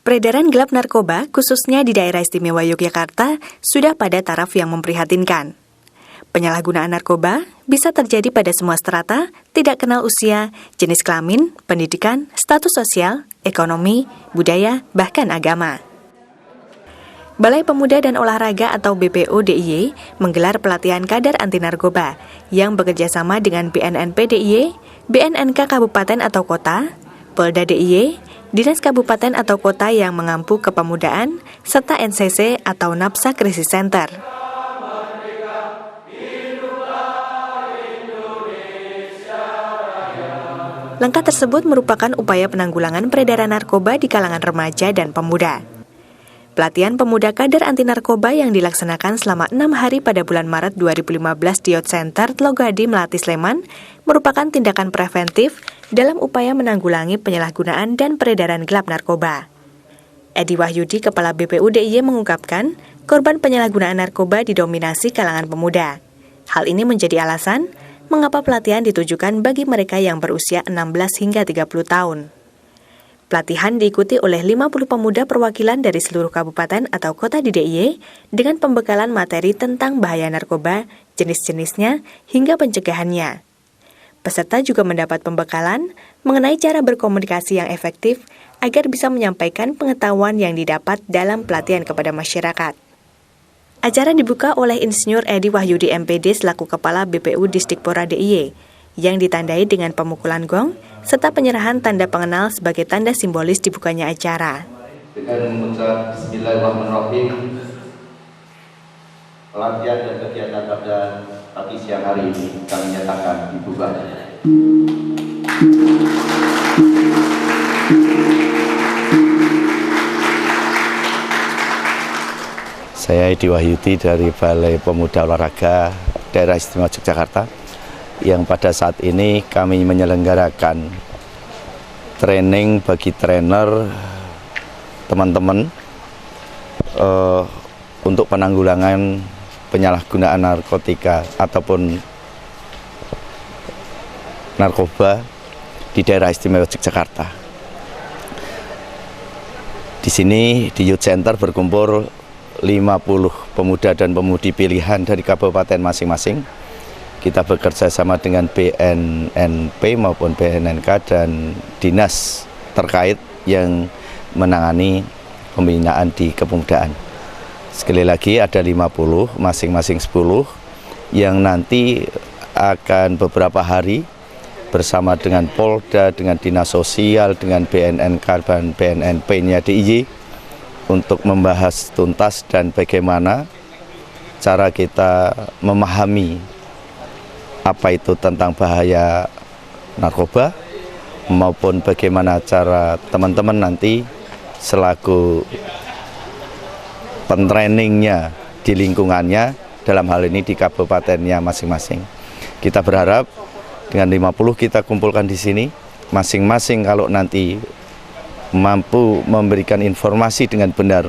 Peredaran gelap narkoba, khususnya di daerah istimewa Yogyakarta, sudah pada taraf yang memprihatinkan. Penyalahgunaan narkoba bisa terjadi pada semua strata, tidak kenal usia, jenis kelamin, pendidikan, status sosial, ekonomi, budaya, bahkan agama. Balai Pemuda dan Olahraga atau BPO DIY menggelar pelatihan kader anti narkoba yang bekerjasama dengan BNNP DIY, BNNK Kabupaten atau Kota, Polda DIY, Dinas Kabupaten atau Kota yang mengampu kepemudaan, serta NCC atau Napsa Krisis Center. Langkah tersebut merupakan upaya penanggulangan peredaran narkoba di kalangan remaja dan pemuda. Pelatihan pemuda kader anti narkoba yang dilaksanakan selama 6 hari pada bulan Maret 2015 di Youth Center Tlogadi, Melati, Sleman merupakan tindakan preventif dalam upaya menanggulangi penyalahgunaan dan peredaran gelap narkoba. Edi Wahyudi, Kepala BPU DIY mengungkapkan, korban penyalahgunaan narkoba didominasi kalangan pemuda. Hal ini menjadi alasan mengapa pelatihan ditujukan bagi mereka yang berusia 16 hingga 30 tahun. Pelatihan diikuti oleh 50 pemuda perwakilan dari seluruh kabupaten atau kota di DIY dengan pembekalan materi tentang bahaya narkoba, jenis-jenisnya, hingga pencegahannya. Peserta juga mendapat pembekalan mengenai cara berkomunikasi yang efektif agar bisa menyampaikan pengetahuan yang didapat dalam pelatihan kepada masyarakat. Acara dibuka oleh Insinyur Edi Wahyudi MPD selaku Kepala BPU Disdikpora DIY yang ditandai dengan pemukulan gong serta penyerahan tanda pengenal sebagai tanda simbolis dibukanya acara. Dengan mengucap Bismillahirrahmanirrahim, pelatihan dan kegiatan pada pagi siang hari ini kami nyatakan dibuka. Saya Edi Wahyudi dari Balai Pemuda Olahraga Daerah Istimewa Yogyakarta, yang pada saat ini kami menyelenggarakan training bagi trainer teman-teman untuk penanggulangan penyalahgunaan narkotika ataupun narkoba di daerah istimewa Yogyakarta. Di sini di Youth Center berkumpul 50 pemuda dan pemudi pilihan dari kabupaten masing-masing. Kita bekerja sama dengan BNNP maupun BNNK dan dinas terkait yang menangani pembinaan di kepemudaan. Sekali lagi ada 50, masing-masing 10, yang nanti akan beberapa hari bersama dengan Polda, dengan Dinas Sosial, dengan BNNK dan BNNP-nya DIY untuk membahas tuntas dan bagaimana cara kita memahami apa itu tentang bahaya narkoba, maupun bagaimana cara teman-teman nanti selaku pentrainingnya di lingkungannya, dalam hal ini di kabupatennya masing-masing. Kita berharap dengan 50 kita kumpulkan di sini, masing-masing kalau nanti mampu memberikan informasi dengan benar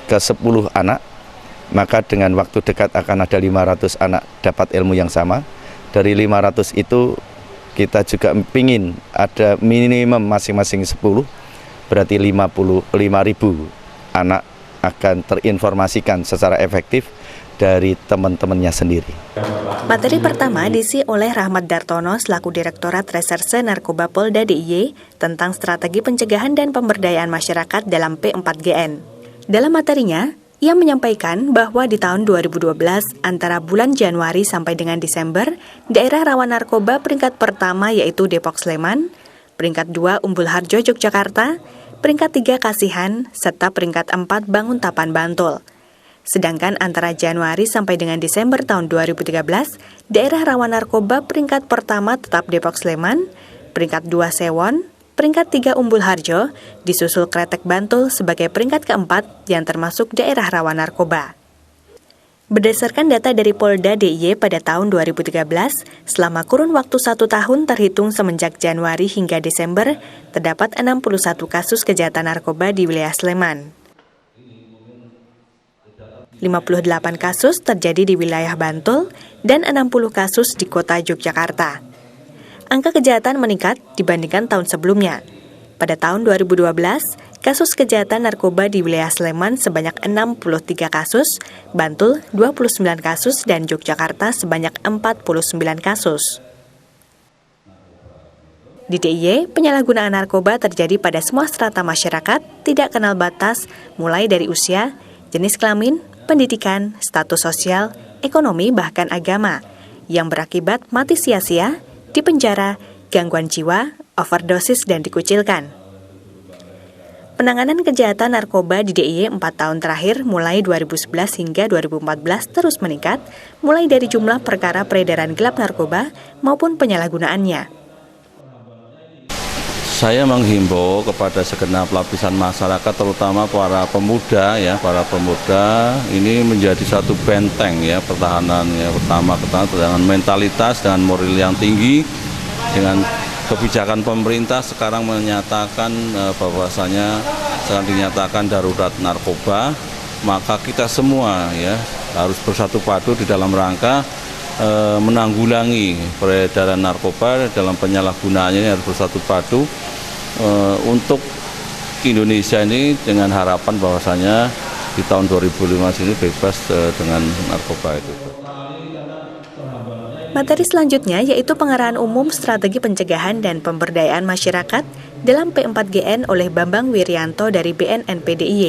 ke 10 anak, maka dengan waktu dekat akan ada 500 anak dapat ilmu yang sama. Dari 500 itu kita juga ingin ada minimum masing-masing 10, berarti 55.000 anak akan terinformasikan secara efektif dari teman-temannya sendiri. Materi pertama diisi oleh Rahmat Dartono selaku Direktorat Reserse Narkoba Polda DIY tentang strategi pencegahan dan pemberdayaan masyarakat dalam P4GN. Dalam materinya, ia menyampaikan bahwa di tahun 2012, antara bulan Januari sampai dengan Desember, daerah rawan narkoba peringkat pertama yaitu Depok Sleman, peringkat 2 Umbul Harjo Yogyakarta, peringkat 3 Kasihan, serta peringkat 4 Banguntapan Bantul. Sedangkan antara Januari sampai dengan Desember tahun 2013, daerah rawan narkoba peringkat pertama tetap Depok Sleman, peringkat 2 Sewon, peringkat 3 Umbul Harjo, disusul Kretek Bantul sebagai peringkat keempat yang termasuk daerah rawan narkoba. Berdasarkan data dari Polda DIY pada tahun 2013, selama kurun waktu 1 tahun terhitung semenjak Januari hingga Desember, terdapat 61 kasus kejahatan narkoba di wilayah Sleman. 58 kasus terjadi di wilayah Bantul dan 60 kasus di kota Yogyakarta. Angka kejahatan meningkat dibandingkan tahun sebelumnya. Pada tahun 2012, Kasus kejahatan narkoba di wilayah Sleman sebanyak 63 kasus, Bantul 29 kasus, dan Yogyakarta sebanyak 49 kasus. Di DIY, penyalahgunaan narkoba terjadi pada semua strata masyarakat, tidak kenal batas, mulai dari usia, jenis kelamin, pendidikan, status sosial, ekonomi, bahkan agama, yang berakibat mati sia-sia, dipenjara, gangguan jiwa, overdosis, dan dikucilkan. Penanganan kejahatan narkoba di DIY 4 tahun terakhir mulai 2011 hingga 2014 terus meningkat, mulai dari jumlah perkara peredaran gelap narkoba maupun penyalahgunaannya. Saya menghimbau kepada segenap lapisan masyarakat, terutama para pemuda ini menjadi satu benteng ya pertahanan ya, pertama dengan mentalitas, dengan moral yang tinggi, dengan kebijakan pemerintah sekarang menyatakan bahwasanya sedang dinyatakan darurat narkoba, maka kita semua ya harus bersatu padu di dalam rangka menanggulangi peredaran narkoba, dalam penyalahgunaannya ini harus bersatu padu untuk Indonesia ini dengan harapan bahwasanya di tahun 2005 ini bebas dengan narkoba itu. Materi selanjutnya yaitu pengarahan umum strategi pencegahan dan pemberdayaan masyarakat dalam P4GN oleh Bambang Wirianto dari BNNP DIY.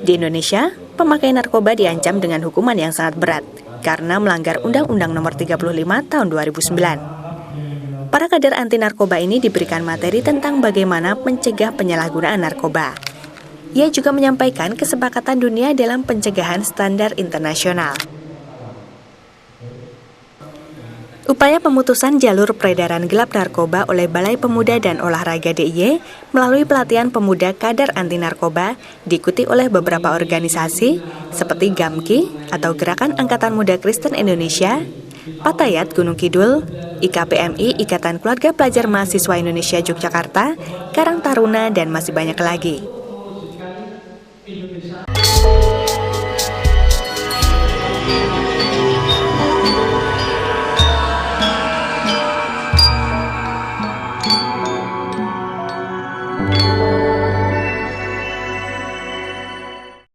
Di Indonesia, pemakai narkoba diancam dengan hukuman yang sangat berat karena melanggar Undang-Undang Nomor 35 Tahun 2009. Para kader anti narkoba ini diberikan materi tentang bagaimana mencegah penyalahgunaan narkoba. Ia juga menyampaikan kesepakatan dunia dalam pencegahan standar internasional. Upaya pemutusan jalur peredaran gelap narkoba oleh Balai Pemuda dan Olahraga DIY melalui pelatihan pemuda kader anti narkoba diikuti oleh beberapa organisasi seperti GAMKI atau Gerakan Angkatan Muda Kristen Indonesia, Patayat Gunung Kidul, IKPMI Ikatan Keluarga Pelajar Mahasiswa Indonesia Yogyakarta, Karang Taruna, dan masih banyak lagi.